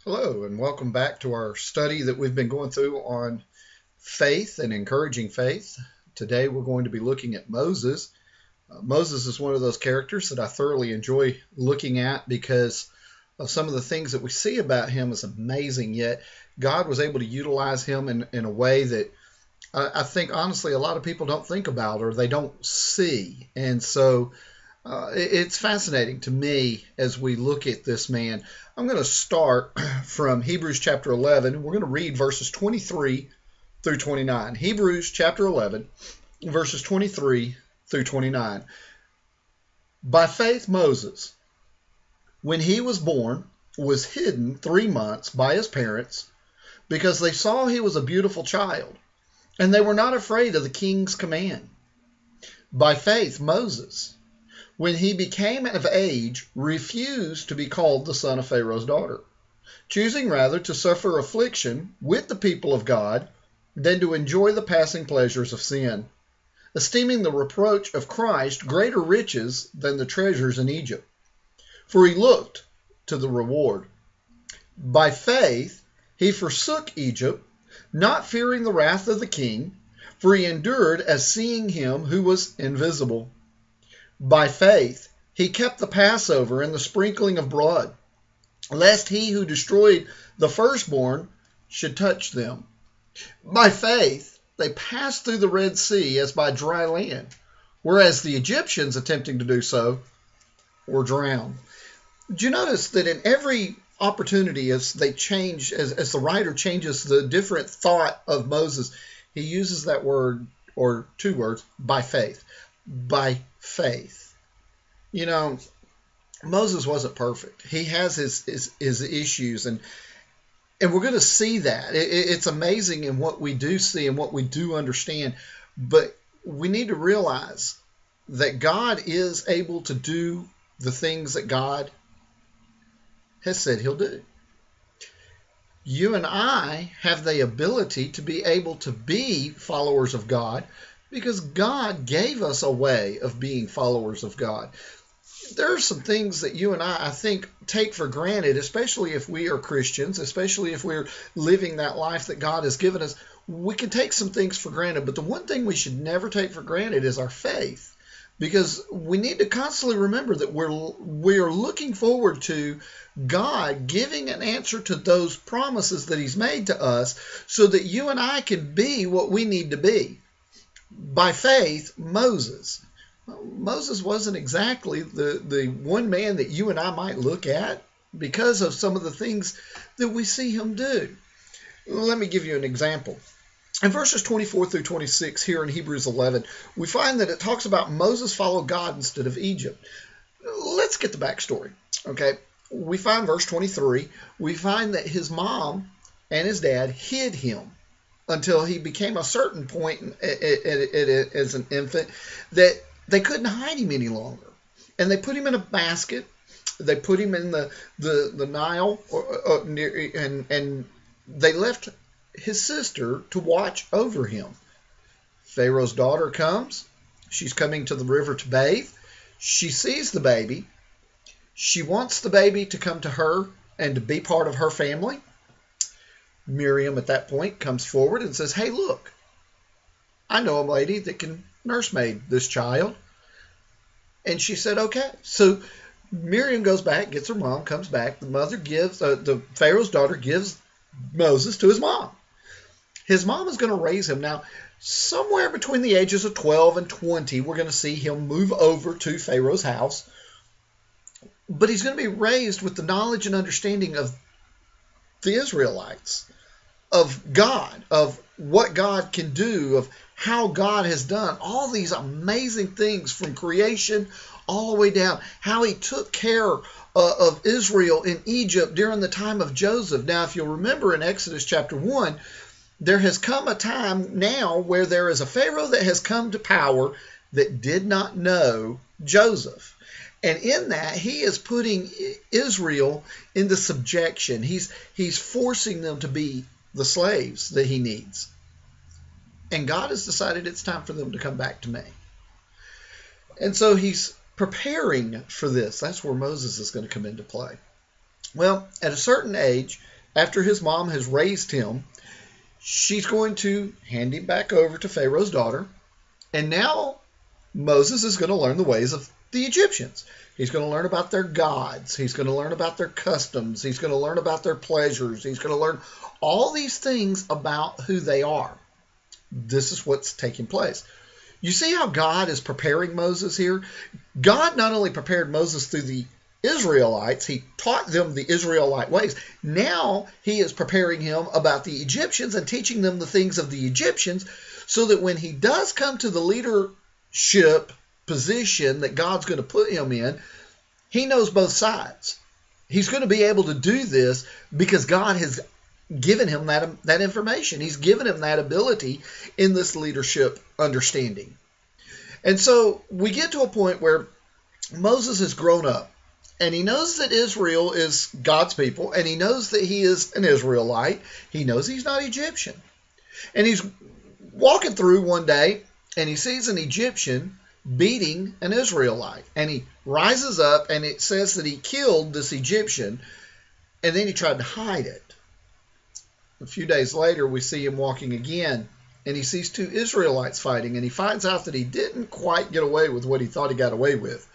Hello, and welcome back to our study that we've been going through on faith and encouraging faith. Today we're going to be looking at Moses. Moses is one of those characters that I thoroughly enjoy looking at because of some of the things that we see about him is amazing, yet God was able to utilize him in a way that I think honestly a lot of people don't think about or they don't see. And so it's fascinating to me as we look at this man. I'm going to start from Hebrews chapter 11. We're going to read verses 23 through 29. Hebrews chapter 11, verses 23 through 29. By faith, Moses, when he was born, was hidden 3 months by his parents because they saw he was a beautiful child, and they were not afraid of the king's command. By faith, Moses, when he became of age, refused to be called the son of Pharaoh's daughter, choosing rather to suffer affliction with the people of God than to enjoy the passing pleasures of sin, esteeming the reproach of Christ greater riches than the treasures in Egypt. For he looked to the reward. By faith he forsook Egypt, not fearing the wrath of the king, for he endured as seeing him who was invisible. By faith he kept the Passover and the sprinkling of blood, lest he who destroyed the firstborn should touch them. By faith they passed through the Red Sea as by dry land, whereas the Egyptians attempting to do so were drowned. Did you notice that in every opportunity as they change, as the writer changes the different thought of Moses, he uses that word or two words, by faith. By faith. You know, Moses wasn't perfect. He has his issues, and we're going to see that. It's amazing in what we do see and what we do understand, but we need to realize that God is able to do the things that God has said he'll do. You and I have the ability to be able to be followers of God because God gave us a way of being followers of God. There are some things that you and I think, take for granted, especially if we are Christians, especially if we're living that life that God has given us. We can take some things for granted, but the one thing we should never take for granted is our faith, because we need to constantly remember that we're looking forward to God giving an answer to those promises that he's made to us so that you and I can be what we need to be. By faith, Moses wasn't exactly the one man that you and I might look at because of some of the things that we see him do. Let me give you an example. In verses 24 through 26 here in Hebrews 11, we find that it talks about Moses followed God instead of Egypt. Let's get the backstory. Okay, we find verse 23, we find that his mom and his dad hid him until he became a certain point as an infant that they couldn't hide him any longer. And they put him in a basket. They put him in the Nile, and they left his sister to watch over him. Pharaoh's daughter comes. She's coming to the river to bathe. She sees the baby. She wants the baby to come to her and to be part of her family. Miriam at that point comes forward and says, hey, look, I know a lady that can nursemaid this child. And she said, okay. So Miriam goes back, gets her mom, comes back. The mother gives, the Pharaoh's daughter gives Moses to his mom. His mom is going to raise him. Now, somewhere between the ages of 12 and 20, we're going to see him move over to Pharaoh's house. But he's going to be raised with the knowledge and understanding of the Israelites, of God, of what God can do, of how God has done all these amazing things from creation all the way down, how he took care of Israel in Egypt during the time of Joseph. Now, if you'll remember in Exodus chapter 1, there has come a time now where there is a Pharaoh that has come to power that did not know Joseph. And in that, he is putting Israel into subjection. He's forcing them to be the slaves that he needs. And God has decided it's time for them to come back to me. And so he's preparing for this. That's where Moses is going to come into play. Well, at a certain age, after his mom has raised him, she's going to hand him back over to Pharaoh's daughter. And now Moses is going to learn the ways of the Egyptians. He's going to learn about their gods. He's going to learn about their customs. He's going to learn about their pleasures. He's going to learn all these things about who they are. This is what's taking place. You see how God is preparing Moses here? God not only prepared Moses through the Israelites, he taught them the Israelite ways. Now he is preparing him about the Egyptians and teaching them the things of the Egyptians, so that when he does come to the leadership position that God's going to put him in, he knows both sides. He's going to be able to do this because God has given him that information. He's given him that ability in this leadership understanding. And so we get to a point where Moses has grown up, and he knows that Israel is God's people, and he knows that he is an Israelite. He knows he's not Egyptian. And he's walking through one day, and he sees an Egyptian beating an Israelite. And he rises up, and it says that he killed this Egyptian, and then he tried to hide it. A few days later, we see him walking again, and he sees two Israelites fighting, and he finds out that he didn't quite get away with what he thought he got away with.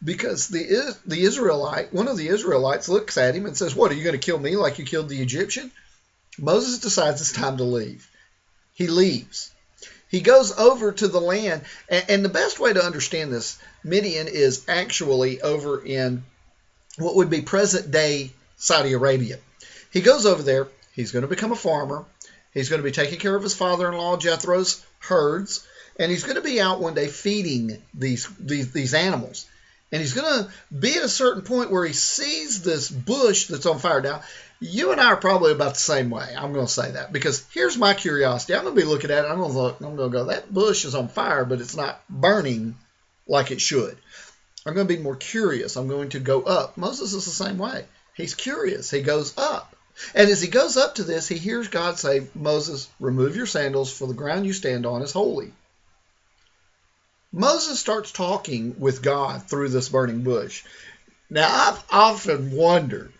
Because the Israelite, one of the Israelites looks at him and says, "What, are you going to kill me like you killed the Egyptian?" Moses decides it's time to leave. He leaves. He goes over to the land, and the best way to understand this, Midian is actually over in what would be present-day Saudi Arabia. He goes over there. He's going to become a farmer. He's going to be taking care of his father-in-law Jethro's herds, and he's going to be out one day feeding these animals. And he's going to be at a certain point where he sees this bush that's on fire. Now, you and I are probably about the same way. I'm going to say that because here's my curiosity. I'm going to be looking at it. I'm going to go, that bush is on fire, but it's not burning like it should. I'm going to be more curious. I'm going to go up. Moses is the same way. He's curious. He goes up. And as he goes up to this, he hears God say, "Moses, remove your sandals, for the ground you stand on is holy." Moses starts talking with God through this burning bush. Now, I've often wondered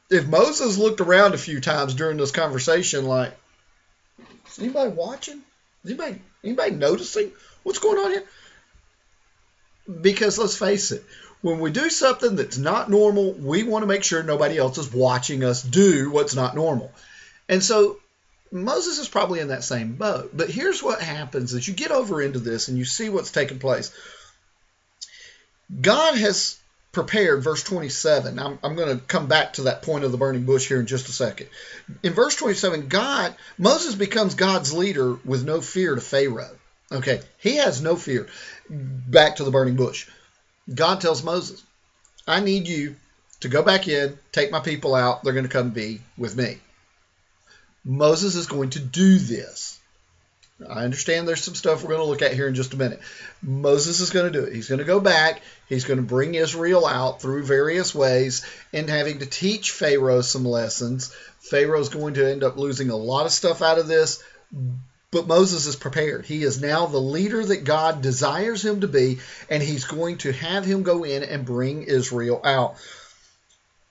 if Moses looked around a few times during this conversation like, is anybody watching? Is anybody noticing what's going on here? Because let's face it, when we do something that's not normal, we want to make sure nobody else is watching us do what's not normal. And so Moses is probably in that same boat. But here's what happens as you get over into this and you see what's taking place. God has prepared, verse 27. I'm going to come back to that point of the burning bush here in just a second. In verse 27, Moses becomes God's leader with no fear to Pharaoh. Okay, he has no fear. Back to the burning bush. God tells Moses, "I need you to go back in, take my people out. They're going to come be with me." Moses is going to do this. I understand there's some stuff we're going to look at here in just a minute. Moses is going to do it. He's going to go back. He's going to bring Israel out through various ways and having to teach Pharaoh some lessons. Pharaoh's going to end up losing a lot of stuff out of this, but Moses is prepared. He is now the leader that God desires him to be, and he's going to have him go in and bring Israel out.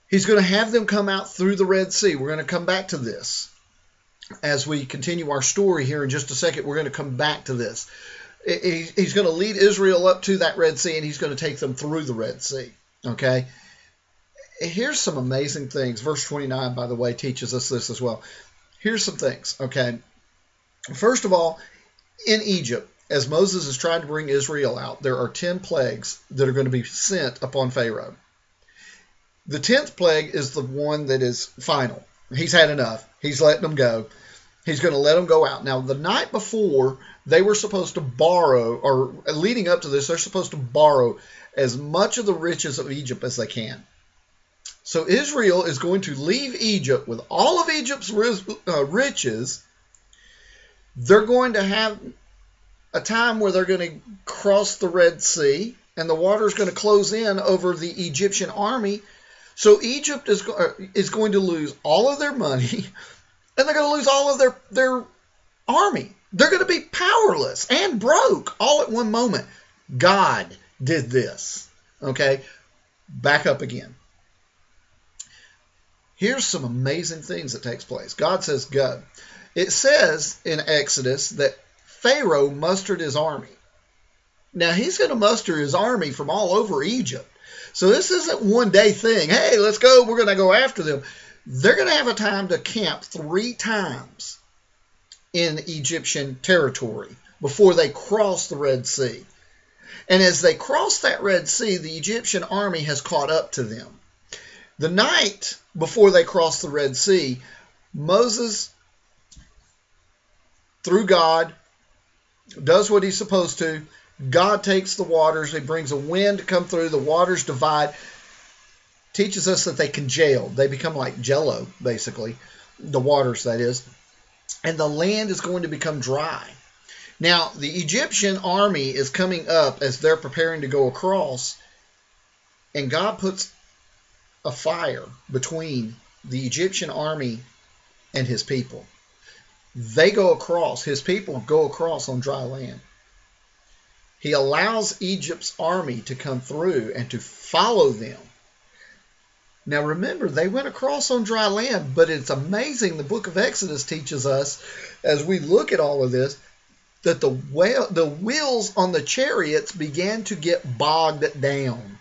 He's going to have them come out through the Red Sea. We're going to come back to this. As we continue our story here in just a second, we're going to come back to this. He's going to lead Israel up to that Red Sea, and he's going to take them through the Red Sea. Okay? Here's some amazing things. Verse 29, by the way, teaches us this as well. Here's some things. Okay? First of all, in Egypt, as Moses is trying to bring Israel out, there are 10 plagues that are going to be sent upon Pharaoh. The 10th plague is the one that is final. He's had enough. He's letting them go. He's going to let them go out. Now, the night before, they were supposed to borrow, or leading up to this, they're supposed to borrow as much of the riches of Egypt as they can. So Israel is going to leave Egypt with all of Egypt's riches. They're going to have a time where they're going to cross the Red Sea, and the water is going to close in over the Egyptian army. So Egypt is going to lose all of their money, and they're going to lose all of their army. They're going to be powerless and broke all at one moment. God did this. Okay? Back up again. Here's some amazing things that takes place. God says, go. It says in Exodus that Pharaoh mustered his army. Now, he's going to muster his army from all over Egypt. So this isn't one day thing. Hey, let's go. We're going to go after them. They're going to have a time to camp 3 times in Egyptian territory before they cross the Red Sea. And as they cross that Red Sea, the Egyptian army has caught up to them. The night before they cross the Red Sea, Moses, through God, does what he's supposed to. God takes the waters. He brings a wind to come through. The waters divide. Teaches us that they congeal. They become like jello, basically. The waters, that is. And the land is going to become dry. Now, the Egyptian army is coming up as they're preparing to go across. And God puts a fire between the Egyptian army and his people. They go across. His people go across on dry land. He allows Egypt's army to come through and to follow them. Now remember, they went across on dry land, but it's amazing. The book of Exodus teaches us, as we look at all of this, that the wheels on the chariots began to get bogged down.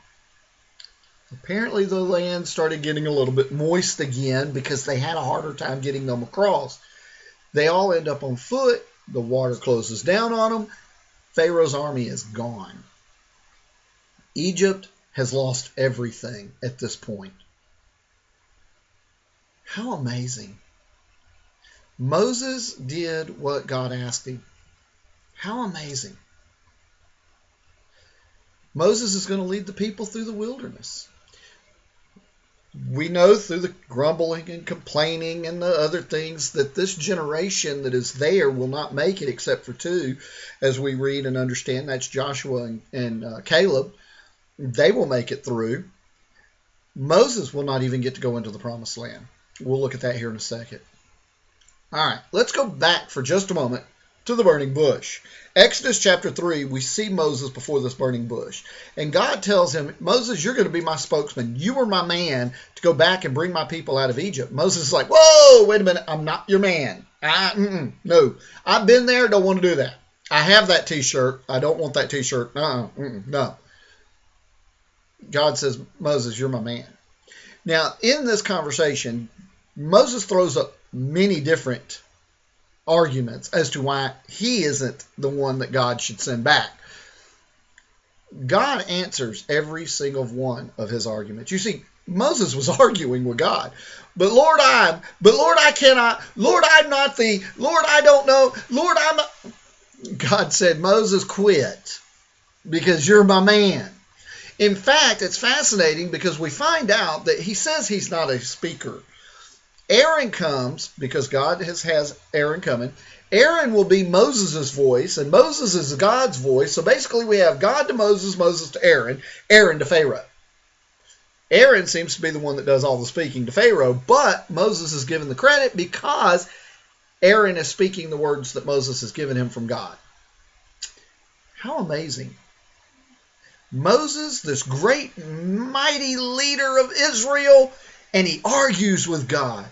Apparently the land started getting a little bit moist again because they had a harder time getting them across. They all end up on foot. The water closes down on them. Pharaoh's army is gone. Egypt has lost everything at this point. How amazing. Moses did what God asked him. How amazing. Moses is going to lead the people through the wilderness. We know through the grumbling and complaining and the other things that this generation that is there will not make it except for 2, as we read and understand. That's Joshua and Caleb. They will make it through. Moses will not even get to go into the promised land. We'll look at that here in a second. All right, let's go back for just a moment to the burning bush. Exodus chapter 3, we see Moses before this burning bush. And God tells him, Moses, you're going to be my spokesman. You were my man to go back and bring my people out of Egypt. Moses is like, whoa, wait a minute. I'm not your man. No, I've been there. Don't want to do that. I have that t-shirt. I don't want that t-shirt. No. God says, Moses, you're my man. Now, in this conversation, Moses throws up many different arguments as to why he isn't the one that God should send back. God answers every single one of his arguments. You see, Moses was arguing with God. But Lord, I cannot. Lord, I'm not the. Lord, I don't know. Lord, I'm not. God said, Moses, quit, because you're my man. In fact, it's fascinating because we find out that he says he's not a speaker. Aaron comes, because God has Aaron coming. Aaron will be Moses' voice, and Moses is God's voice. So basically we have God to Moses, Moses to Aaron, Aaron to Pharaoh. Aaron seems to be the one that does all the speaking to Pharaoh, but Moses is given the credit because Aaron is speaking the words that Moses has given him from God. How amazing. Moses, this great, mighty leader of Israel, and he argues with God.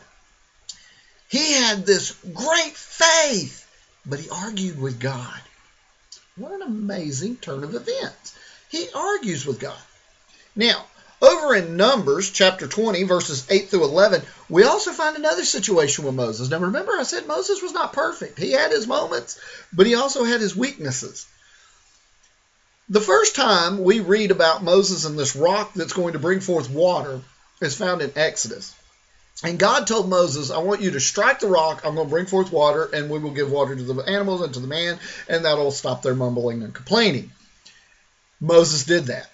He had this great faith, but he argued with God. What an amazing turn of events. He argues with God. Now, over in Numbers chapter 20, verses 8 through 11, we also find another situation with Moses. Now remember, I said Moses was not perfect. He had his moments, but he also had his weaknesses. The first time we read about Moses and this rock that's going to bring forth water is found in Exodus. And God told Moses, I want you to strike the rock, I'm going to bring forth water, and we will give water to the animals and to the man, and that'll stop their mumbling and complaining. Moses did that.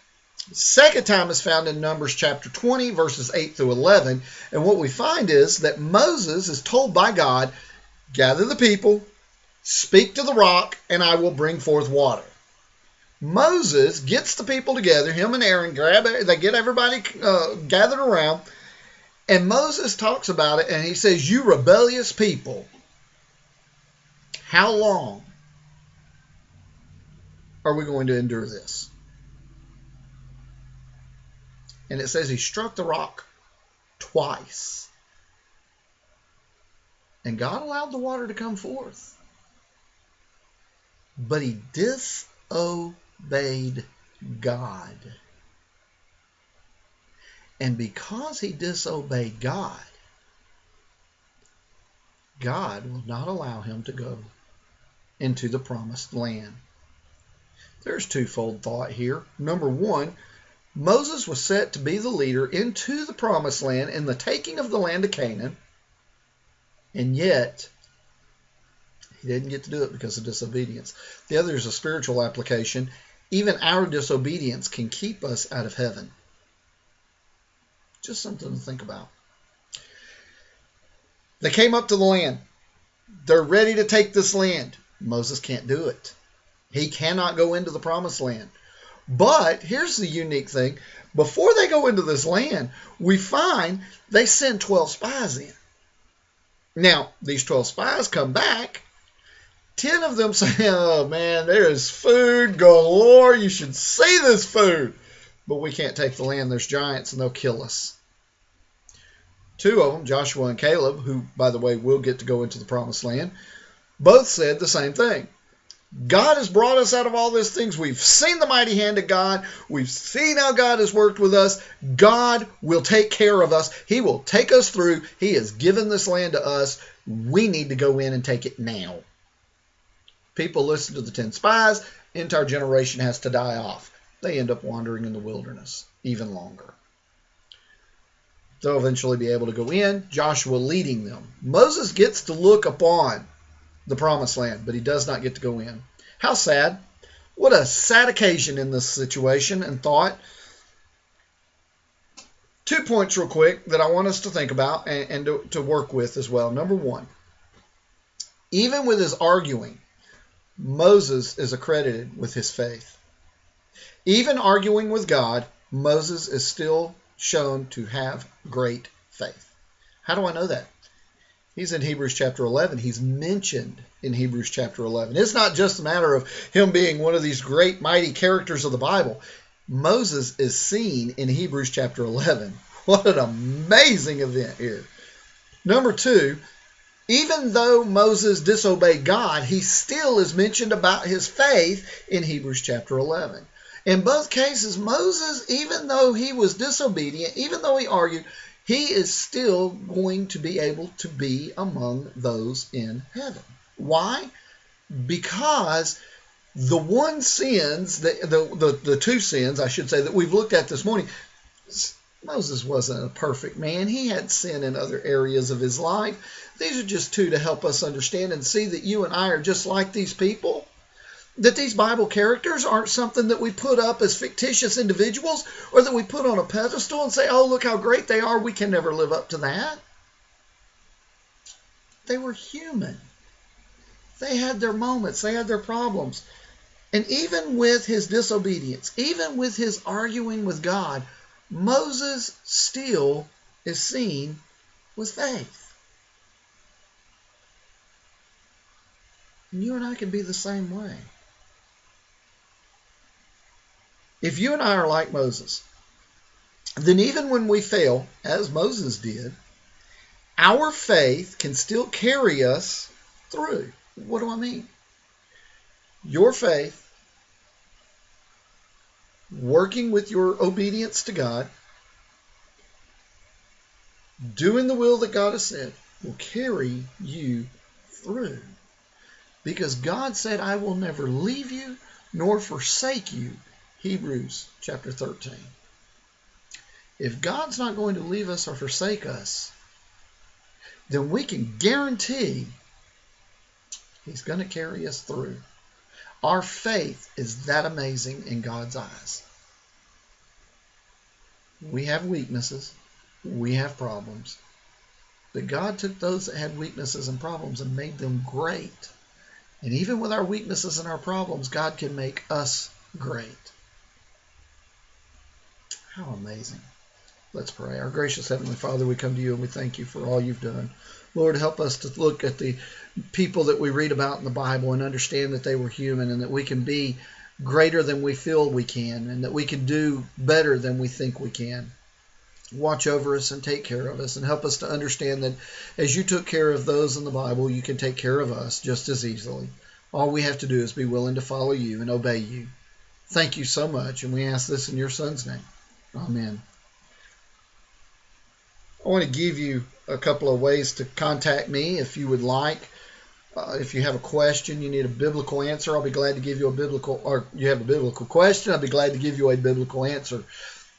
Second time is found in Numbers chapter 20, verses 8 through 11. And what we find is that Moses is told by God, gather the people, speak to the rock, and I will bring forth water. Moses gets the people together, him and Aaron, they get everybody gathered around, and Moses talks about it, and he says, you rebellious people, how long are we going to endure this? And it says he struck the rock twice. And God allowed the water to come forth. But he disobeyed God. And because he disobeyed God, God will not allow him to go into the promised land. There's twofold thought here. Number one, Moses was set to be the leader into the promised land in the taking of the land of Canaan, and yet he didn't get to do it because of disobedience. The other is a spiritual application. Even our disobedience can keep us out of heaven. Just something to think about. They came up to the land. They're ready to take this land. Moses can't do it. He cannot go into the promised land. But here's the unique thing. Before they go into this land, we find they send 12 spies in. Now, these 12 spies come back. 10 of them say, oh man, there is food galore. You should see this food. But we can't take the land. There's giants and they'll kill us. 2 of them, Joshua and Caleb, who, by the way, will get to go into the promised land, both said the same thing. God has brought us out of all these things. We've seen the mighty hand of God. We've seen how God has worked with us. God will take care of us. He will take us through. He has given this land to us. We need to go in and take it now. People listen to the 10 spies. Entire generation has to die off. They end up wandering in the wilderness even longer. They'll eventually be able to go in, Joshua leading them. Moses gets to look upon the promised land, but he does not get to go in. How sad. What a sad occasion in this situation and thought. 2 points real quick that I want us to think about and to work with as well. Number one, even with his arguing, Moses is accredited with his faith. Even arguing with God, Moses is still shown to have great faith. How do I know that? He's in Hebrews chapter 11. He's mentioned in Hebrews chapter 11. It's not just a matter of him being one of these great, mighty characters of the Bible. Moses is seen in Hebrews chapter 11. What an amazing event here. Number two, even though Moses disobeyed God, he still is mentioned about his faith in Hebrews chapter 11. In both cases, Moses, even though he was disobedient, even though he argued, he is still going to be able to be among those in heaven. Why? Because the one sins, the 2 sins, I should say, that we've looked at this morning, Moses wasn't a perfect man. He had sin in other areas of his life. These are just 2 to help us understand and see that you and I are just like these people. That these Bible characters aren't something that we put up as fictitious individuals or that we put on a pedestal and say, oh, look how great they are. We can never live up to that. They were human. They had their moments. They had their problems. And even with his disobedience, even with his arguing with God, Moses still is seen with faith. And you and I can be the same way. If you and I are like Moses, then even when we fail, as Moses did, our faith can still carry us through. What do I mean? Your faith, working with your obedience to God, doing the will that God has said, will carry you through. Because God said, I will never leave you nor forsake you. Hebrews chapter 13. If God's not going to leave us or forsake us, then we can guarantee He's going to carry us through. Our faith is that amazing in God's eyes. We have weaknesses. We have problems. But God took those that had weaknesses and problems and made them great. And even with our weaknesses and our problems, God can make us great. How amazing. Let's pray. Our gracious Heavenly Father, we come to you and we thank you for all you've done. Lord, help us to look at the people that we read about in the Bible and understand that they were human and that we can be greater than we feel we can and that we can do better than we think we can. watch over us and take care of us, and help us to understand that as you took care of those in the Bible, you can take care of us just as easily. All we have to do is be willing to follow you and obey you. Thank you so much, and we ask this in your Son's name. Amen. I want to give you a couple of ways to contact me if you would like. If you have a question, you need a biblical answer, I'll be glad to give you a biblical, or you have a biblical question, I'll be glad to give you a biblical answer.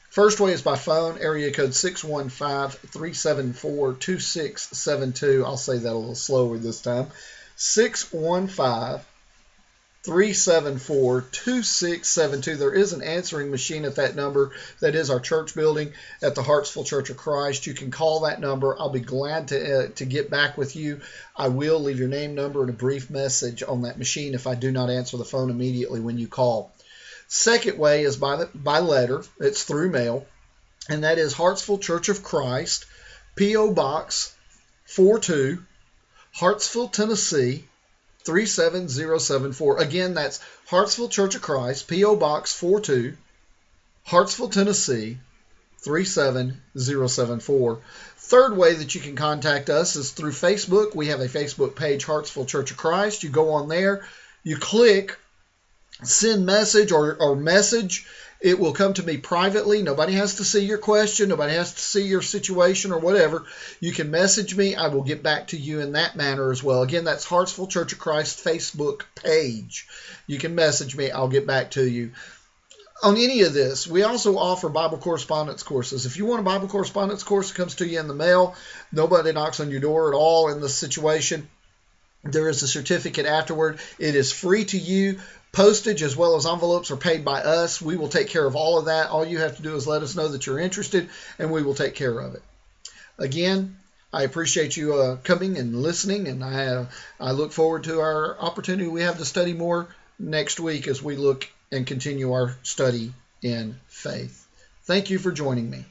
First way is by phone, area code 615-374-2672. I'll say that a little slower this time. 615-374-2672. There is an answering machine at that number. That is our church building at the Hartsville Church of Christ. You can call that number. I'll be glad to get back with you. I will leave your name, number, and a brief message on that machine if I do not answer the phone immediately when you call. Second way is by letter. It's through mail, and that is Hartsville Church of Christ, P.O. Box 42, Hartsville, Tennessee 37074. Again, that's Hartsville Church of Christ, P.O. Box 42, Hartsville, Tennessee 37074. Third way that you can contact us is through Facebook. We have a Facebook page, Hartsville Church of Christ. You go on there, you click send message or message. It will come to me privately. Nobody has to see your question. Nobody has to see your situation or whatever. You can message me. I will get back to you in that manner as well. Again, that's Hartsville Church of Christ Facebook page. You can message me. I'll get back to you. On any of this, we also offer Bible correspondence courses. If you want a Bible correspondence course, it comes to you in the mail. Nobody knocks on your door at all in this situation. There is a certificate afterward. It is free to you. Postage as well as envelopes are paid by us. We will take care of all of that. All you have to do is let us know that you're interested, and we will take care of it. Again, I appreciate you coming and listening, and I look forward to our opportunity we have to study more next week as we look and continue our study in faith. Thank you for joining me.